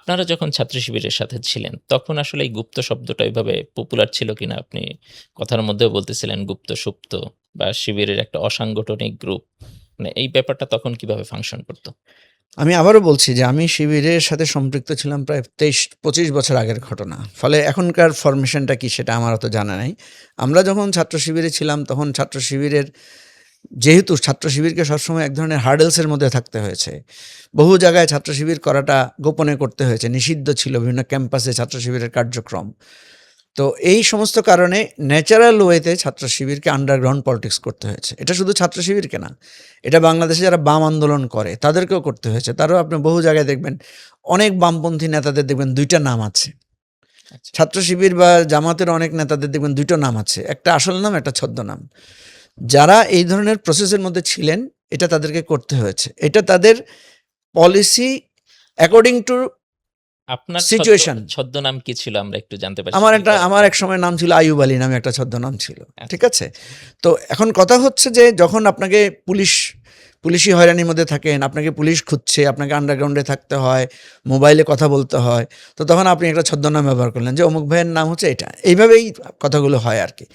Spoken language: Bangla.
আপনারা যখন ছাত্র শিবিরের সাথে ছিলেন, তখন আসলে এই গুপ্ত শব্দটা এভাবে পপুলার ছিল কিনা? আপনি কথার মধ্যেও বলতেছিলেন গুপ্ত-সুপ্ত বা শিবিরের একটা অসাংগঠনিক গ্রুপ। মানে এই ব্যাপারটা তখন কিভাবে ফাংশন করত? আমি আবারও বলছি যে আমি শিবিরের সাথে সম্পৃক্ত ছিলাম প্রায় ২৩-২৫ বছর আগের ঘটনা। ফলে এখনকার ফরমেশনটা কি সেটা আমার অত জানা নাই। আমরা যখন ছাত্র শিবিরে ছিলাম তখন ছাত্র শিবিরের যেহেতু ছাত্র শিবিরকে সবসময় এক ধরনের হার্ডেলসের মধ্যে থাকতে হয়েছে। বহু জায়গায় ছাত্র শিবির করাটা গোপনে করতে হয়েছে। নিষিদ্ধ ছিল বিভিন্ন ক্যাম্পাসে ছাত্র শিবিরের কার্যক্রম। তো এই সমস্ত কারণে ন্যাচারাল ওয়েতে ছাত্র শিবিরকে আন্ডারগ্রাউন্ড পলিটিক্স করতে হয়েছে। এটা শুধু ছাত্র শিবিরকে না, এটা বাংলাদেশে যারা বাম আন্দোলন করে তাদেরকেও করতে হয়েছে। তারাও আপনি বহু জায়গায় দেখবেন অনেক বামপন্থী নেতাদের দেখবেন ২ টা নাম আছে। আচ্ছা। ছাত্র শিবির বা জামাতের অনেক নেতাদের দেখবেন ২ টো নাম আছে। একটা আসল নাম, একটা ছদ্মনাম। যারা এই ধরনের প্রসেসের মধ্যে ছিলেন এটা তাদেরকে করতে হয়েছে। এটা তাদের পলিসি অ্যাকর্ডিং টু আপনার সিচুয়েশন। ছদ্মনাম কি ছিল আমরা একটু জানতে পারি আমার শিবির একটা করার আমার সময়? এক সময় নাম ছিল আইয়ুব আলী নামে একটা ছদ্মনাম ছিল। আচ্ছা, ঠিক আছে? তো এখন কথা হচ্ছে যে যখন আপনাকে পুলিশি হয়রানির মধ্যে থাকেন, আপনাকে পুলিশ খুঁজছে, আপনাকে আন্ডারগ্রাউন্ডে থাকতে হয়, মোবাইলে কথা বলতে হয়। তো তখন আপনি একটা ছদ্মনাম ব্যবহার করলেন যে অমুক ভাইয়ের নাম হচ্ছে এটা। এইভাবেই কথাগুলো হয় আরকি।